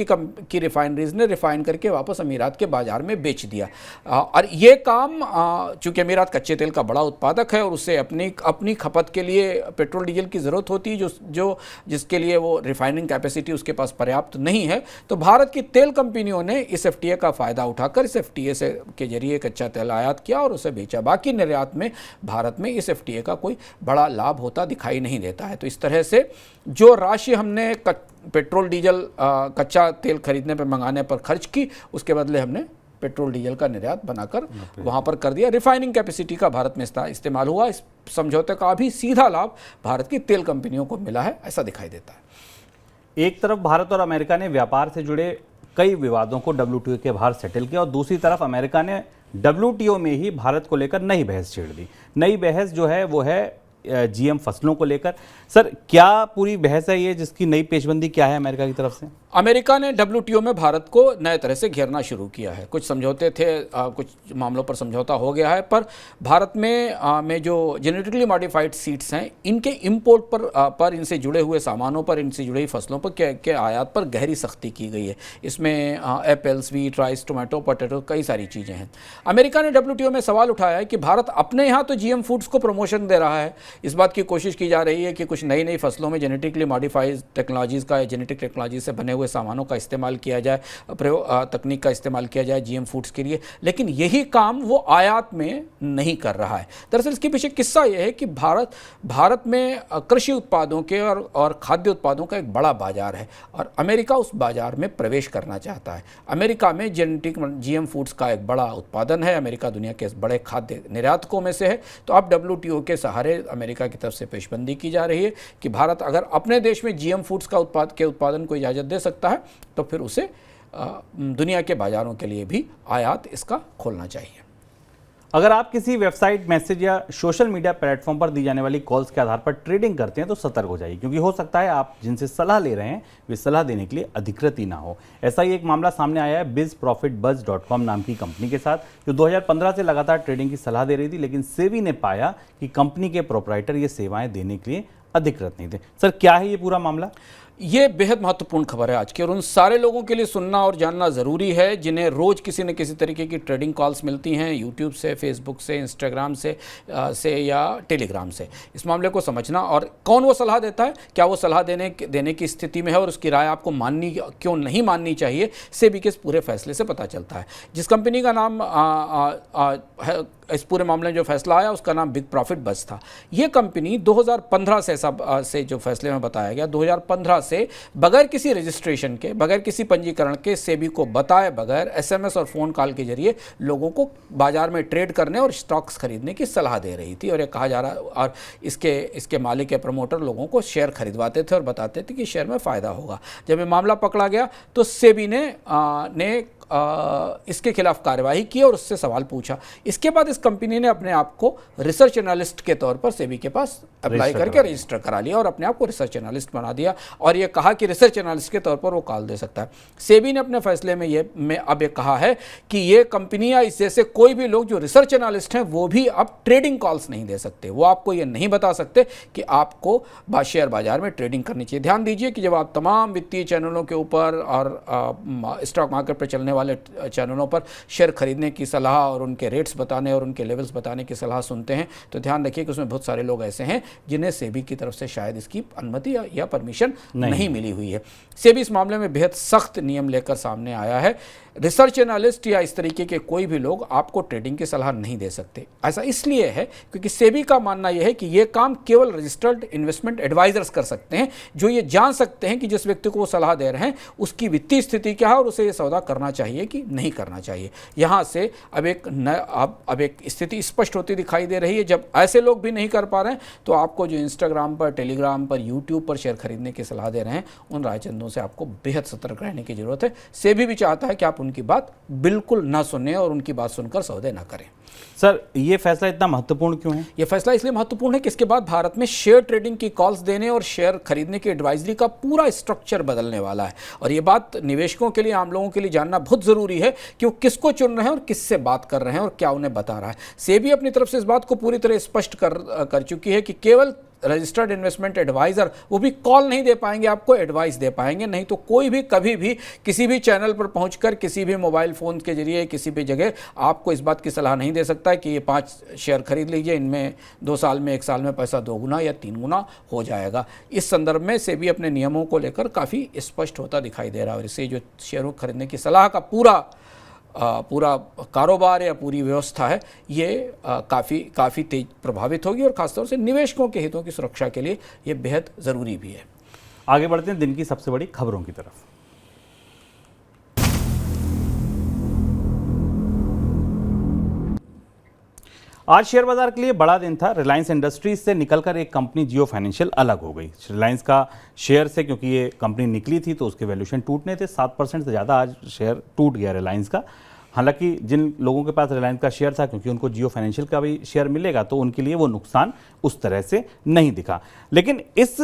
की रिफाइनरीज ने रिफाइन करके वापस अमीरात के बाजार में बेच दिया। और ये काम, चूँकि अमीरात कच्चे तेल का बड़ा उत्पादक है और उसे अपनी खपत के लिए पेट्रोल डीजल की ज़रूरत होती है, जिसके लिए वो रिफाइनिंग कैपेसिटी उसके पास पर्याप्त नहीं है, तो भारत की तेल कंपनियों ने इस FTA का फायदा उठाकर इस FTA के जरिए कच्चा तेल आयात किया और उसे बेचा। बाकी निर्यात में भारत में इस FTA का कोई बड़ा लाभ होता दिखाई नहीं देता है। तो इस तरह से जो राशि हमने पेट्रोल डीजल कच्चा तेल खरीदने पर, मंगाने पर खर्च की, उसके बदले हमने पेट्रोल डीजल का निर्यात बनाकर वहाँ पर कर दिया। रिफाइनिंग कैपेसिटी का भारत में इस्तेमाल हुआ। इस समझौते का भी सीधा लाभ भारत की तेल कंपनियों को मिला है, ऐसा दिखाई देता है। एक तरफ भारत और अमेरिका ने व्यापार से जुड़े कई विवादों को WTO के बाहर सेटल किया और दूसरी तरफ अमेरिका ने WTO में ही भारत को लेकर नई बहस छेड़ दी। नई बहस जो है वो है GM फसलों को लेकर। सर, क्या पूरी बहस है ये, जिसकी नई पेचबंदी क्या है अमेरिका की तरफ से? अमेरिका ने WTO में भारत को नए तरह से घेरना शुरू किया है। कुछ समझौते थे, कुछ मामलों पर समझौता हो गया है, पर भारत में जो जेनेटिकली मॉडिफाइड सीड्स हैं, इनके इंपोर्ट पर इनसे जुड़े हुए सामानों पर, इनसे जुड़ी फसलों पर के आयात पर गहरी सख्ती की गई है। इसमें apples, wheat, rice, tomato, potato, कई सारी चीज़ें हैं। अमेरिका ने WTO में सवाल उठाया है कि भारत अपने यहाँ तो GM फूड्स को प्रमोशन दे रहा है, इस बात की कोशिश की जा रही है कि कुछ नई नई फसलों में जेनेटिकली मॉडिफाइड टेक्नोलॉजीज़ का, जेनेटिक टेक्नोलॉजी से बने हुए सामानों का इस्तेमाल किया जाए, तकनीक का इस्तेमाल किया जाए GM फूड्स के लिए, लेकिन यही काम वो आयात में नहीं कर रहा है। दरअसल इसके पीछे किस्सा यह है कि भारत में कृषि उत्पादों के और खाद्य उत्पादों का एक बड़ा बाजार है और अमेरिका उस बाजार में प्रवेश करना चाहता है। अमेरिका में जेनेटिक GM फूड्स का एक बड़ा उत्पादन है। अमेरिका दुनिया के बड़े खाद्य निर्यातकों में से है। तो अब WTO के सहारे अमेरिका की तरफ से पेशबंदी की जा रही है कि भारत अगर अपने देश में GM फूड्स का उत्पादन को इजाज़त दे सकता है तो फिर उसे दुनिया के बाजारों के लिए भी आयात इसका खोलना चाहिए। अगर आप किसी वेबसाइट, मैसेज या सोशल मीडिया प्लेटफॉर्म पर दी जाने वाली कॉल्स के आधार पर ट्रेडिंग करते हैं तो सतर्क हो जाइए, क्योंकि हो सकता है आप जिनसे सलाह ले रहे हैं वे सलाह देने के लिए अधिकृत ही ना हो। ऐसा ही एक मामला सामने आया है bizprofitbuzz.com नाम की कंपनी के साथ, जो 2015 से लगातार ट्रेडिंग की सलाह दे रही थी, लेकिन सेबी ने पाया कि कंपनी के प्रोपराइटर ये सेवाएं देने के लिए अधिकृत नहीं थे। सर, क्या है ये पूरा मामला? ये बेहद महत्वपूर्ण खबर है आज की, और उन सारे लोगों के लिए सुनना और जानना ज़रूरी है जिन्हें रोज़ किसी न किसी तरीके की ट्रेडिंग कॉल्स मिलती हैं, यूट्यूब से, फेसबुक से, इंस्टाग्राम से या टेलीग्राम से। इस मामले को समझना और कौन वो सलाह देता है, क्या वो सलाह देने की स्थिति में है और उसकी राय आपको माननी क्यों नहीं माननी चाहिए, सेबी के इस पूरे फैसले से पता चलता है। जिस कंपनी का नाम इस पूरे मामले में जो फैसला आया उसका नाम बिग प्रॉफिट बज़ था। ये कंपनी 2015 से जो फैसले में बताया गया, 2015 से बगैर किसी रजिस्ट्रेशन के, बगैर किसी पंजीकरण के, सेबी को बताए बगैर SMS और फ़ोन कॉल के जरिए लोगों को बाजार में ट्रेड करने और स्टॉक्स खरीदने की सलाह दे रही थी। और ये कहा जा रहा, और इसके मालिक या प्रमोटर लोगों को शेयर खरीदवाते थे और बताते थे कि शेयर में फ़ायदा होगा। जब ये मामला पकड़ा गया तो सेबी ने इसके खिलाफ कार्यवाही की और उससे सवाल पूछा। इसके बाद इस कंपनी ने अपने आप को रिसर्च एनालिस्ट के तौर पर सेबी के पास अप्लाई करके रजिस्टर करा लिया और अपने आप को रिसर्च एनालिस्ट बना दिया और ये कहा कि रिसर्च एनालिस्ट के तौर पर वो कॉल दे सकता है। सेबी ने अपने फैसले में अब ये कहा है कि ये कंपनियां, इस जैसे कोई भी लोग जो रिसर्च एनालिस्ट हैं, वो भी अब ट्रेडिंग कॉल्स नहीं दे सकते। वो आपको ये नहीं बता सकते कि आपको शेयर बाजार में ट्रेडिंग करनी चाहिए। ध्यान दीजिए कि जब आप तमाम वित्तीय चैनलों के ऊपर और स्टॉक मार्केट पर चलने वाले चैनलों पर शेयर खरीदने की सलाह और उनके रेट्स बताने और उनके लेवल्स बताने की सलाह सुनते हैं, तो ध्यान रखिए कि उसमें बहुत सारे लोग ऐसे हैं जिन्हें सेबी की तरफ से शायद इसकी अनुमति या परमिशन नहीं मिली हुई है। सेबी इस मामले में बेहद सख्त नियम लेकर सामने आया है। रिसर्च एनालिस्ट या इस तरीके के कोई भी लोग आपको ट्रेडिंग की सलाह नहीं दे सकते। ऐसा इसलिए है क्योंकि सेबी का मानना यह है कि यह काम केवल रजिस्टर्ड इन्वेस्टमेंट एडवाइजर्स कर सकते हैं, जो ये जान सकते हैं कि जिस व्यक्ति को वो सलाह दे रहे हैं उसकी वित्तीय स्थिति क्या है और उसे ये सौदा करना चाहिए कि नहीं करना चाहिए। यहाँ से अब एक स्थिति स्पष्ट होती दिखाई दे रही है। जब ऐसे लोग भी नहीं कर पा रहे हैं तो आपको जो इंस्टाग्राम पर, टेलीग्राम पर, यूट्यूब पर शेयर खरीदने की सलाह दे रहे हैं, उन रायचंदों से आपको बेहद सतर्क रहने की जरूरत है। सेबी भी चाहता है कि आप उनकी बात बिल्कुल ना सुने और उनकी बात सुनकर सौदे ना करें। सर, ये फैसला इतना महत्वपूर्ण क्यों है? ये फैसला इसलिए महत्वपूर्ण है कि इसके बाद भारत में शेयर ट्रेडिंग की कॉल्स देने और शेयर खरीदने की एडवाइजरी का पूरा स्ट्रक्चर बदलने वाला है। और ये बात निवेशकों के लिए, आम लोगों के लिए जानना बहुत ज़रूरी है कि वो किसको चुन रहे हैं और किससे बात कर रहे हैं और क्या उन्हें बता रहा है। सेबी अपनी तरफ से इस बात को पूरी तरह स्पष्ट कर चुकी है कि केवल रजिस्टर्ड इन्वेस्टमेंट एडवाइज़र, वो भी कॉल नहीं दे पाएंगे, आपको एडवाइस दे पाएंगे। नहीं तो कोई भी कभी भी किसी भी चैनल पर पहुंचकर किसी भी मोबाइल फ़ोन के जरिए किसी भी जगह आपको इस बात की सलाह नहीं दे सकता है कि ये 5 शेयर खरीद लीजिए, इनमें 2 साल में, 1 साल में पैसा 2 गुना या 3 गुना हो जाएगा। इस संदर्भ में सेबी अपने नियमों को लेकर काफ़ी स्पष्ट होता दिखाई दे रहा है और इससे जो शेयरों खरीदने की सलाह का पूरा कारोबार या पूरी व्यवस्था है, ये काफ़ी तेज प्रभावित होगी और ख़ासतौर से निवेशकों के हितों की सुरक्षा के लिए ये बेहद ज़रूरी भी है। आगे बढ़ते हैं दिन की सबसे बड़ी खबरों की तरफ। आज शेयर बाजार के लिए बड़ा दिन था। रिलायंस इंडस्ट्रीज से निकलकर एक कंपनी जियो फाइनेंशियल अलग हो गई। रिलायंस का शेयर से, क्योंकि ये कंपनी निकली थी तो उसके वैल्यूएशन टूटने थे, 7% से ज़्यादा आज शेयर टूट गया रिलायंस का। हालांकि जिन लोगों के पास रिलायंस का शेयर था, क्योंकि उनको जियो फाइनेंशियल का भी शेयर मिलेगा, तो उनके लिए वो नुकसान उस तरह से नहीं दिखा। लेकिन इस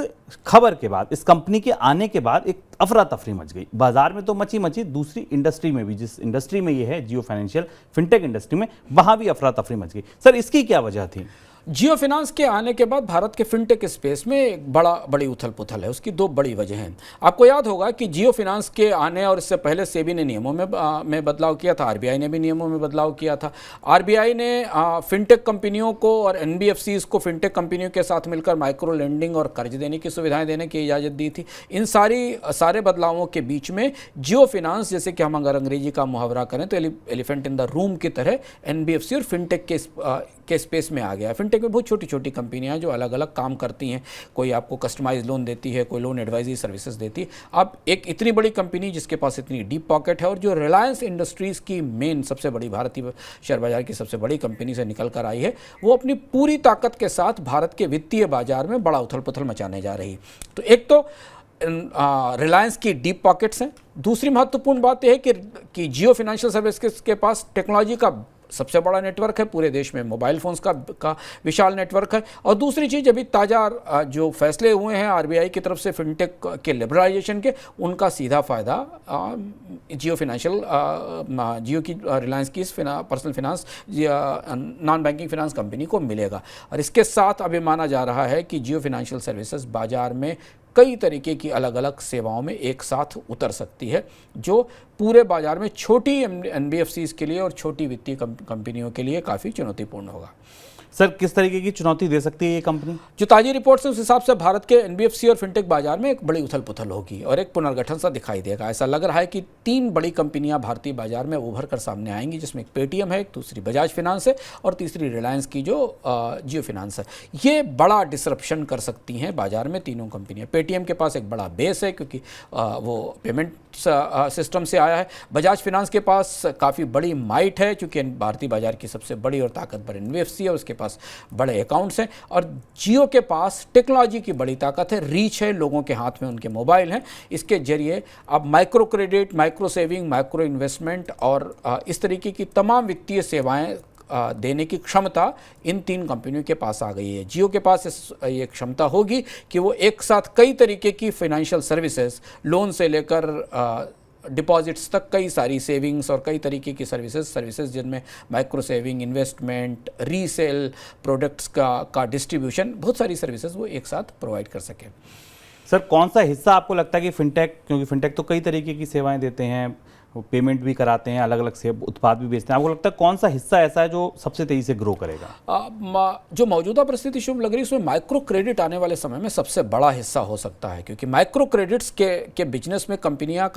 खबर के बाद, इस कंपनी के आने के बाद एक अफरा तफरी मच गई बाजार में, तो मची दूसरी इंडस्ट्री में भी, जिस इंडस्ट्री में ये है जियो फाइनेंशियल फिनटेक इंडस्ट्री में, वहां भी अफरा तफरी मच गई। सर, इसकी क्या वजह थी? जियो फाइनेंस के आने के बाद भारत के फिनटेक स्पेस में एक बड़ी उथल पुथल है। उसकी दो बड़ी वजह हैं। आपको याद होगा कि जियो फाइनेंस के आने और इससे पहले सेबी ने नियमों में बदलाव किया था, आरबीआई ने भी नियमों में बदलाव किया था। आरबीआई ने फिनटेक कंपनियों को और एनबीएफसीज को फिनटेक कंपनियों के साथ मिलकर माइक्रो लेंडिंग और कर्ज देने की सुविधाएं देने की इजाज़त दी थी। इन सारे बदलावों के बीच में जियो फाइनेंस, जैसे कि हम अगर अंग्रेजी का मुहावरा करें तो एलिफेंट इन द रूम की तरह, एनबीएफसी और फिनटेक के स्पेस में आ गया। फिनटेक में बहुत छोटी छोटी कंपनियां हैं जो अलग अलग काम करती हैं। कोई आपको कस्टमाइज लोन देती है, कोई लोन एडवाइजरी सर्विसेज देती है। अब एक इतनी बड़ी कंपनी जिसके पास इतनी डीप पॉकेट है और जो रिलायंस इंडस्ट्रीज़ की मेन सबसे बड़ी, भारतीय शेयर बाजार की सबसे बड़ी कंपनी से निकल कर आई है, वो अपनी पूरी ताकत के साथ भारत के वित्तीय बाजार में बड़ा उथल पुथल मचाने जा रही है। तो एक तो रिलायंस की डीप पॉकेट्स हैं। दूसरी महत्वपूर्ण बात यह है कि जियो फाइनेंशियल सर्विसेज के पास टेक्नोलॉजी का सबसे बड़ा नेटवर्क है। पूरे देश में मोबाइल फोन्स का विशाल नेटवर्क है। और दूसरी चीज़, अभी ताज़ा जो फैसले हुए हैं आरबीआई की तरफ से फिनटेक के लिबरलाइजेशन के, उनका सीधा फ़ायदा जियो फाइनेंशियल, जियो की, रिलायंस की personal finance, non banking finance company को मिलेगा। और इसके साथ अभी माना जा रहा है कि जियो फाइनेंशियल सर्विसेज बाजार में कई तरीके की अलग अलग सेवाओं में एक साथ उतर सकती है, जो पूरे बाजार में छोटी एनबीएफसीज के लिए और छोटी वित्तीय कंपनियों के लिए काफ़ी चुनौतीपूर्ण होगा। सर, किस तरीके की चुनौती दे सकती है ये कंपनी? जो ताज़ी रिपोर्ट्स हैं उस हिसाब से भारत के एनबीएफसी और फिनटेक बाजार में एक बड़ी उथल पुथल होगी और एक पुनर्गठन सा दिखाई देगा। ऐसा लग रहा है कि 3 बड़ी कंपनियां भारतीय बाजार में उभर कर सामने आएंगी, जिसमें एक पेटीएम है, एक दूसरी बजाज फिनांस है और तीसरी रिलायंस की जो जियो फाइनेंस है। ये बड़ा डिसरप्शन कर सकती हैं बाजार में तीनों कंपनियाँ। पेटीएम के पास एक बड़ा बेस है क्योंकि वो पेमेंट सिस्टम से आया है। बजाज फिनांस के पास काफ़ी बड़ी माइट है क्योंकि भारतीय बाजार की सबसे बड़ी और ताकतवर एनबीएफसी है, उसके पास बड़े अकाउंट्स हैं। और जियो के पास टेक्नोलॉजी की बड़ी ताकत है, रीच है, लोगों के हाथ में उनके मोबाइल हैं। इसके जरिए अब micro credit, micro saving, micro investment और इस तरीके की तमाम वित्तीय सेवाएं देने की क्षमता इन 3 कंपनियों के पास आ गई है। जियो के पास ये क्षमता होगी कि वो एक साथ कई तरीके की फाइनेंशियल सर्विसेज, लोन से लेकर डिपॉजिट्स तक, कई सारी सेविंग्स और कई तरीके की सर्विसेज जिनमें micro saving, investment, resale, products का डिस्ट्रीब्यूशन, बहुत सारी सर्विसेज वो एक साथ प्रोवाइड कर सकें। सर, कौन सा हिस्सा आपको लगता है कि फिनटेक, क्योंकि फिनटेक तो कई तरीके की सेवाएं देते हैं, वो पेमेंट भी कराते हैं, अलग अलग से उत्पाद भी बेचते हैं, आपको लगता है कौन सा हिस्सा ऐसा है जो सबसे तेजी से ग्रो करेगा? जो मौजूदा परिस्थिति शुभ लग रही है उसमें माइक्रो क्रेडिट आने वाले समय में सबसे बड़ा हिस्सा हो सकता है, क्योंकि माइक्रो क्रेडिट्स के बिजनेस में कंपनियां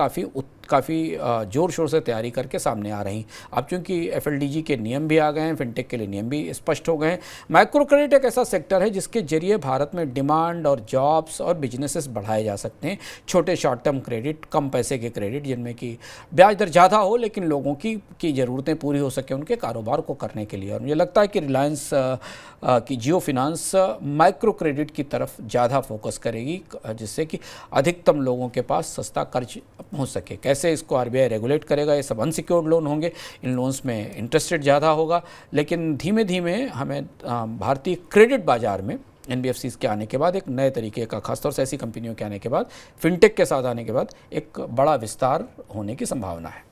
काफ़ी जोर शोर से तैयारी करके सामने आ रही। अब चूंकि एफएलडीजी के नियम भी आ गए हैं, फिनटेक के लिए नियम भी स्पष्ट हो गए हैं। माइक्रो क्रेडिट एक ऐसा सेक्टर है जिसके जरिए भारत में डिमांड और जॉब्स और बिजनेसेस बढ़ाए जा सकते हैं। छोटे शॉर्ट टर्म क्रेडिट, कम पैसे के क्रेडिट जिनमें कि ब्याज दर ज़्यादा हो लेकिन लोगों की ज़रूरतें पूरी हो सके उनके कारोबार को करने के लिए। और मुझे लगता है कि रिलायंस की जियो फाइनेंस माइक्रो क्रेडिट की तरफ ज़्यादा फोकस करेगी, जिससे कि अधिकतम लोगों के पास सस्ता कर्ज पहुंच सके। कैसे इसको आरबीआई रेगुलेट करेगा? ये सब अनसिक्योर्ड लोन होंगे, इन लोन्स में इंटरेस्ट रेट ज़्यादा होगा, लेकिन धीमे धीमे हमें भारतीय क्रेडिट बाजार में एनबीएफसीज के आने के बाद एक नए तरीके का, खासतौर से ऐसी कंपनियों के आने के बाद, फिनटेक के साथ आने के बाद एक बड़ा विस्तार होने की संभावना है।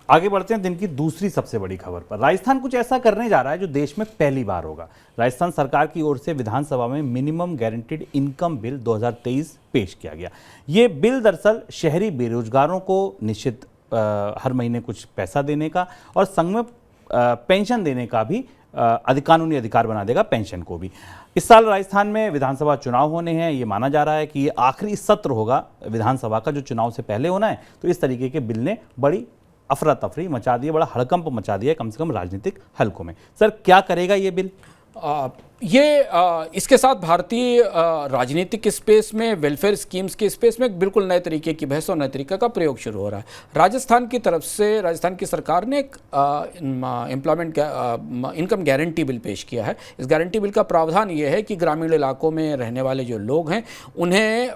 आगे बढ़ते हैं दिन की दूसरी सबसे बड़ी खबर पर। राजस्थान कुछ ऐसा करने जा रहा है जो देश में पहली बार होगा। राजस्थान सरकार की ओर से विधानसभा में मिनिमम गारंटीड इनकम बिल 2023 पेश किया गया। ये बिल दरअसल शहरी बेरोजगारों को निश्चित हर महीने कुछ पैसा देने का और संग में पेंशन देने का भी कानूनी अधिकार बना देगा, पेंशन को भी। इस साल राजस्थान में विधानसभा चुनाव होने हैं। ये माना जा रहा है कि ये आखिरी सत्र होगा विधानसभा का जो चुनाव से पहले होना है। तो इस तरीके के बिल ने बड़ी अफरा तफरी मचा दी है, बड़ा हड़कंप मचा दिया है, कम से कम राजनीतिक हलकों में। सर, क्या करेगा ये बिल? ये इसके साथ भारतीय राजनीतिक स्पेस में, वेलफेयर स्कीम्स के स्पेस में एक बिल्कुल नए तरीके की बहस और नए तरीके का प्रयोग शुरू हो रहा है। राजस्थान की तरफ से राजस्थान की सरकार ने एक एम्प्लॉयमेंट इनकम गारंटी बिल पेश किया है। इस गारंटी बिल का प्रावधान ये है कि ग्रामीण इलाकों में रहने वाले जो लोग हैं उन्हें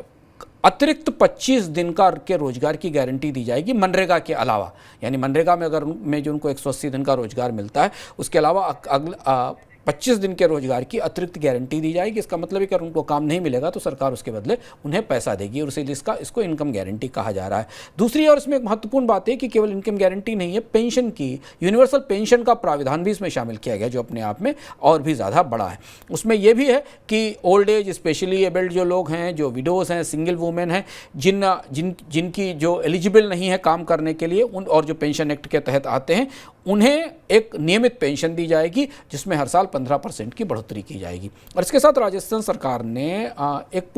अतिरिक्त 25 दिन का के रोजगार की गारंटी दी जाएगी मनरेगा के अलावा। यानी मनरेगा में जो उनको 180 दिन का रोजगार मिलता है, उसके अलावा 25 दिन के रोजगार की अतिरिक्त गारंटी दी जाएगी। इसका मतलब है कि अगर उनको काम नहीं मिलेगा तो सरकार उसके बदले उन्हें पैसा देगी, और इसीलिए इसको इनकम गारंटी कहा जा रहा है। दूसरी ओर इसमें एक महत्वपूर्ण बात है कि केवल इनकम गारंटी नहीं है, पेंशन की, यूनिवर्सल पेंशन का प्राविधान भी इसमें शामिल किया गया, जो अपने आप में और भी ज़्यादा बड़ा है। उसमें यह भी है कि ओल्ड एज, स्पेशली एबल्ड जो लोग हैं, जो विडोज़ हैं, सिंगल वुमेन हैं, जिनकी जो एलिजिबल नहीं है काम करने के लिए, उन और जो पेंशन एक्ट के तहत आते हैं, उन्हें एक नियमित पेंशन दी जाएगी, जिसमें हर साल 15% की बढ़ोतरी की जाएगी। और इसके साथ राजस्थान सरकार ने एक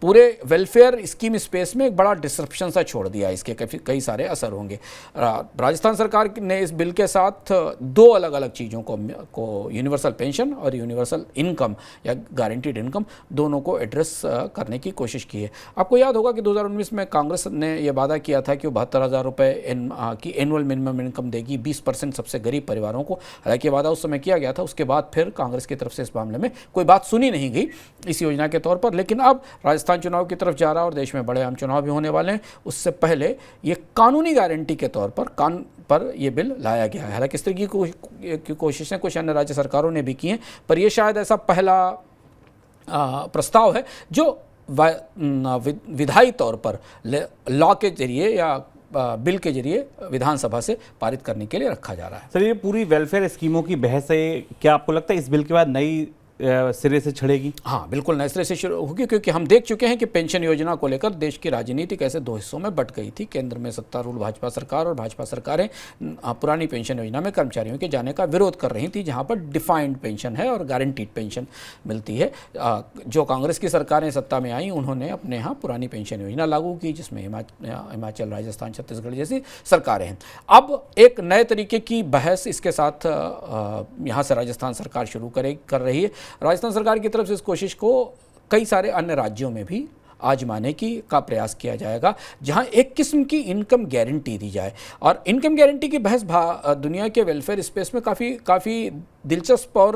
पूरे वेलफेयर स्कीम स्पेस में एक बड़ा डिसरप्शन सा छोड़ दिया। इसके कई सारे असर होंगे। राजस्थान सरकार ने इस बिल के साथ दो अलग अलग चीज़ों को यूनिवर्सल पेंशन और यूनिवर्सल इनकम या गारंटीड इनकम, दोनों को एड्रेस करने की कोशिश की है। आपको याद होगा कि 2019 में कांग्रेस ने यह वादा किया था कि वो 72,000 रुपये की एनुअल मिनिमम इनकम देगी 20% सबसे गरीब परिवारों को। हालांकि ये वादा उस समय किया गया था, उसके बाद फिर कांग्रेस की तरफ से इस मामले में कोई बात सुनी नहीं गई इस योजना के तौर पर। लेकिन अब राजस्थान चुनाव की तरफ जा रहा है और देश में बड़े आम चुनाव भी होने वाले हैं, उससे पहले ये कानूनी गारंटी के तौर पर यह बिल लाया गया है। हालांकि इस तरह की कोशिशें कुछ अन्य राज्य सरकारों ने भी की हैं, पर यह शायद ऐसा पहला प्रस्ताव है जो विधायी तौर पर लॉ के जरिए या बिल के जरिए विधानसभा से पारित करने के लिए रखा जा रहा है। सर, ये पूरी वेलफेयर स्कीमों की बहस है, क्या आपको लगता है इस बिल के बाद नई सिरे से छिड़ेगी? हाँ, बिल्कुल नए सिरे से शुरू होगी, क्योंकि हम देख चुके हैं कि पेंशन योजना को लेकर देश की राजनीति कैसे दो हिस्सों में बट गई थी। केंद्र में सत्तारूढ़ भाजपा सरकार और भाजपा सरकारें पुरानी पेंशन योजना में कर्मचारियों के जाने का विरोध कर रही थी, जहां पर डिफाइंड पेंशन है और गारंटीड पेंशन मिलती है। जो कांग्रेस की सरकारें सत्ता में आई, उन्होंने अपने यहाँ पुरानी पेंशन योजना लागू की, जिसमें हिमाचल, राजस्थान, छत्तीसगढ़ जैसी सरकारें हैं। अब एक नए तरीके की बहस इसके साथ यहाँ से राजस्थान सरकार शुरू कर रही है। राजस्थान सरकार की तरफ से इस कोशिश को कई सारे अन्य राज्यों में भी आजमाने का प्रयास किया जाएगा, जहां एक किस्म की इनकम गारंटी दी जाए। और इनकम गारंटी की बहस दुनिया के वेलफेयर स्पेस में काफ़ी दिलचस्प और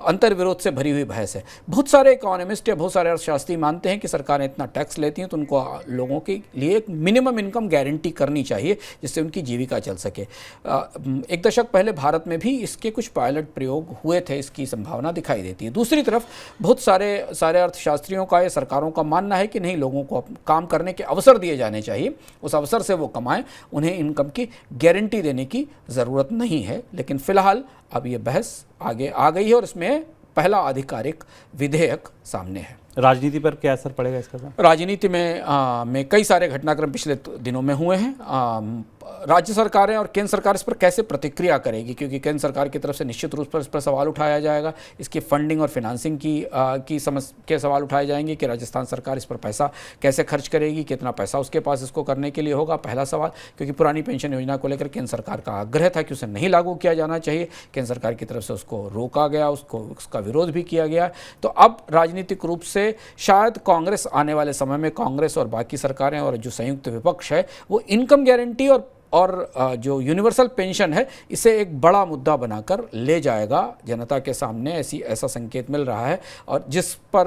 अंतर्विरोध से भरी हुई बहस है। बहुत सारे इकोनॉमिस्ट या बहुत सारे अर्थशास्त्री मानते हैं कि सरकारें इतना टैक्स लेती हैं तो उनको लोगों के लिए एक मिनिमम इनकम गारंटी करनी चाहिए, जिससे उनकी जीविका चल सके। एक दशक पहले भारत में भी इसके कुछ पायलट प्रयोग हुए थे, इसकी संभावना दिखाई देती है। दूसरी तरफ बहुत सारे अर्थशास्त्रियों का या सरकारों का मानना है कि नहीं, लोगों को काम करने के अवसर दिए जाने चाहिए, उस अवसर से वो कमाएं, उन्हें इनकम की गारंटी देने की ज़रूरत नहीं है। लेकिन फिलहाल अब ये बहस आगे आ गई है और इसमें पहला आधिकारिक विधेयक सामने है। राजनीति पर क्या असर पड़ेगा इसका? राजनीति में कई सारे घटनाक्रम पिछले दिनों में हुए हैं। राज्य सरकारें और केंद्र सरकार इस पर कैसे प्रतिक्रिया करेगी, क्योंकि केंद्र सरकार की तरफ से निश्चित रूप पर इस पर सवाल उठाया जाएगा। इसकी फंडिंग और फिनांसिंग की समस्या के सवाल उठाए जाएंगे कि राजस्थान सरकार इस पर पैसा कैसे खर्च करेगी, कितना पैसा उसके पास इसको करने के लिए होगा, पहला सवाल। क्योंकि पुरानी पेंशन योजना को लेकर केंद्र सरकार का आग्रह था कि उसे नहीं लागू किया जाना चाहिए, केंद्र सरकार की तरफ से उसको रोका गया, उसका विरोध भी किया गया। तो अब राजनीतिक रूप से शायद कांग्रेस आने वाले समय में, कांग्रेस और बाकी सरकारें और जो संयुक्त विपक्ष है, वो इनकम गारंटी और जो यूनिवर्सल पेंशन है, इसे एक बड़ा मुद्दा बनाकर ले जाएगा जनता के सामने, ऐसा संकेत मिल रहा है। और जिस पर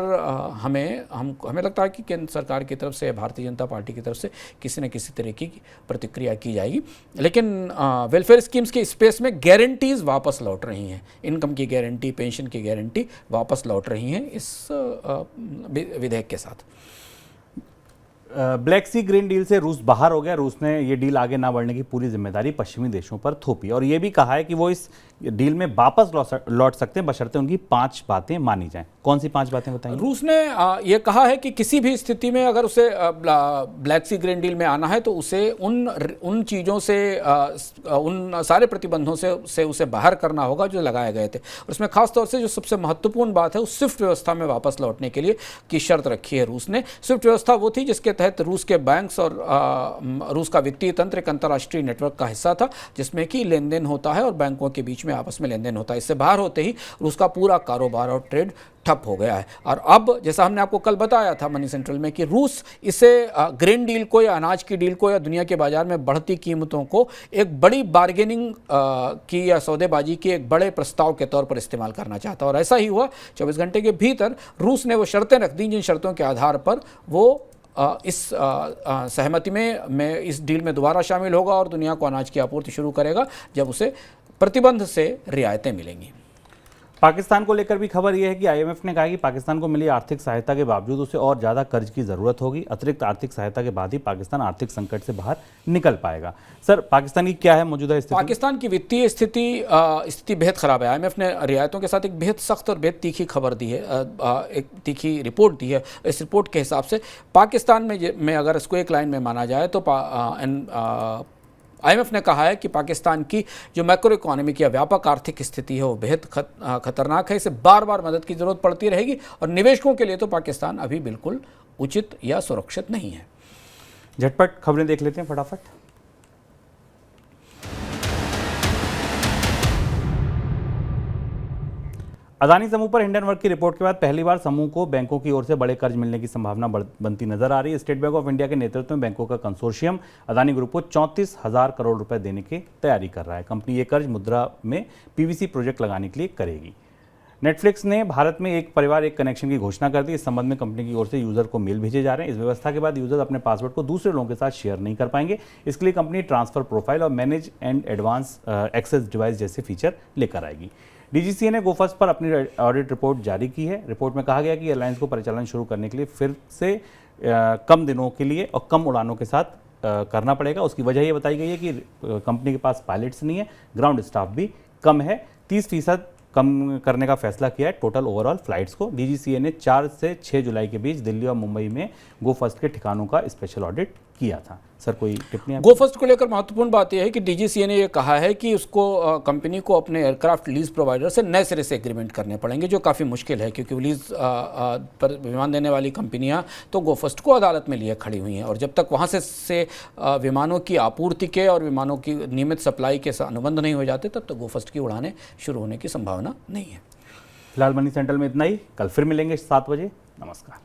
हमें लगता है कि केंद्र सरकार की तरफ से, भारतीय जनता पार्टी की तरफ से किसी न किसी तरीके की प्रतिक्रिया की जाएगी। लेकिन वेलफेयर स्कीम्स के स्पेस में गारंटीज़ वापस लौट रही हैं, इनकम की गारंटी, पेंशन की गारंटी वापस लौट रही हैं इस विधेयक के साथ। ब्लैक सी ग्रीन डील से रूस बाहर हो गया। रूस ने ये डील आगे ना बढ़ने की पूरी जिम्मेदारी पश्चिमी देशों पर थोपी और ये भी कहा है कि वो इस डील में वापस लौट सकते हैं, बशर्ते उनकी 5 बातें मानी जाएं। कौन सी 5 बातें बताएंगे? रूस ने ये कहा है कि किसी भी स्थिति में अगर उसे ब्लैक सी ग्रीन डील में आना है तो उसे उन चीज़ों से, उन सारे प्रतिबंधों से उसे बाहर करना होगा जो लगाए गए थे। और उसमें खासतौर से जो सबसे महत्वपूर्ण बात है, उस स्विफ्ट व्यवस्था में वापस लौटने के लिए की शर्त रखी है रूस ने। स्विफ्ट व्यवस्था वो थी जिसके तहत रूस के बैंक्स और रूस का वित्तीय तंत्र एक अंतर्राष्ट्रीय नेटवर्क का हिस्सा था, जिसमें कि लेन देन होता है और बैंकों के बीच में आपस में लेन देन होता है। इससे बाहर होते ही रूस का पूरा कारोबार और ट्रेड ठप हो गया है। और अब जैसा हमने आपको कल बताया था मनी सेंट्रल में कि रूस इसे ग्रेन डील को या अनाज की डील को या दुनिया के बाजार में बढ़ती कीमतों को एक बड़ी बार्गेनिंग की या सौदेबाजी की एक बड़े प्रस्ताव के तौर पर इस्तेमाल करना चाहता है। और ऐसा ही हुआ। 24 घंटे के भीतर रूस ने वो शर्तें रख दी जिन शर्तों के आधार पर वो इस सहमति में इस डील में दोबारा शामिल होगा और दुनिया को अनाज की आपूर्ति शुरू करेगा जब उसे प्रतिबंध से रियायतें मिलेंगी। पाकिस्तान को लेकर भी खबर यह है कि आईएमएफ ने कहा कि पाकिस्तान को मिली आर्थिक सहायता के बावजूद उसे और ज़्यादा कर्ज की ज़रूरत होगी। अतिरिक्त आर्थिक सहायता के बाद ही पाकिस्तान आर्थिक संकट से बाहर निकल पाएगा। सर, पाकिस्तान की क्या है मौजूदा स्थिति? पाकिस्तान की वित्तीय स्थिति बेहद ख़राब है। आईएमएफ ने रियायतों के साथ एक बेहद सख्त और बेहद तीखी खबर दी है, एक तीखी रिपोर्ट दी है। इस रिपोर्ट के हिसाब से पाकिस्तान में अगर इसको एक लाइन में माना जाए तो आईएमएफ ने कहा है कि पाकिस्तान की जो मैक्रो इकोनॉमिक या व्यापक आर्थिक स्थिति है वो बेहद खतरनाक है। इसे बार बार मदद की ज़रूरत पड़ती रहेगी और निवेशकों के लिए तो पाकिस्तान अभी बिल्कुल उचित या सुरक्षित नहीं है। झटपट खबरें देख लेते हैं फटाफट। अदानी समूह पर हिंडनबर्ग की रिपोर्ट के बाद पहली बार समूह को बैंकों की ओर से बड़े कर्ज मिलने की संभावना बनती नजर आ रही है। स्टेट बैंक ऑफ इंडिया के नेतृत्व में बैंकों का कंसोर्शियम अदानी ग्रुप को 34,000 करोड़ रुपए देने की तैयारी कर रहा है। कंपनी ये कर्ज मुद्रा में पीवीसी प्रोजेक्ट लगाने के लिए करेगी। नेटफ्लिक्स ने भारत में एक परिवार एक कनेक्शन की घोषणा कर दी। इस संबंध में कंपनी की ओर से यूजर को मेल भेजे जा रहे हैं। इस व्यवस्था के बाद यूजर अपने पासवर्ड को दूसरे लोगों के साथ शेयर नहीं कर पाएंगे। इसके लिए कंपनी ट्रांसफर प्रोफाइल और manage and advance access device जैसे फीचर लेकर आएगी। डीजीसीए ने गोफस्ट पर अपनी ऑडिट रिपोर्ट जारी की है। रिपोर्ट में कहा गया कि एयरलाइंस को परिचालन शुरू करने के लिए फिर से कम दिनों के लिए और कम उड़ानों के साथ करना पड़ेगा। उसकी वजह ये बताई गई है कि कंपनी के पास पायलट्स नहीं है, ग्राउंड स्टाफ भी कम है। 30% कम करने का फैसला किया है टोटल ओवरऑल फ्लाइट्स को। डीजीसीए ने 4 से 6 जुलाई के बीच दिल्ली और मुंबई में गोफस्ट के ठिकानों का स्पेशल ऑडिट किया था। सर, कोई टिप्पणी? गोफस्ट को लेकर महत्वपूर्ण बात यह है कि डीजीसीए ने यह कहा है कि उसको कंपनी को अपने एयरक्राफ्ट लीज प्रोवाइडर से नए सिरे से एग्रीमेंट करने पड़ेंगे, जो काफ़ी मुश्किल है क्योंकि लीज पर विमान देने वाली कंपनियां तो गोफस्ट को अदालत में लिए खड़ी हुई हैं और जब तक वहां से विमानों की आपूर्ति के और विमानों की नियमित सप्लाई के अनुबंध नहीं हो जाते तब तक गोफस्ट की उड़ानें शुरू होने की संभावना नहीं है। फिलहाल मनी सेंट्रल में इतना ही। कल फिर मिलेंगे 7 बजे। नमस्कार।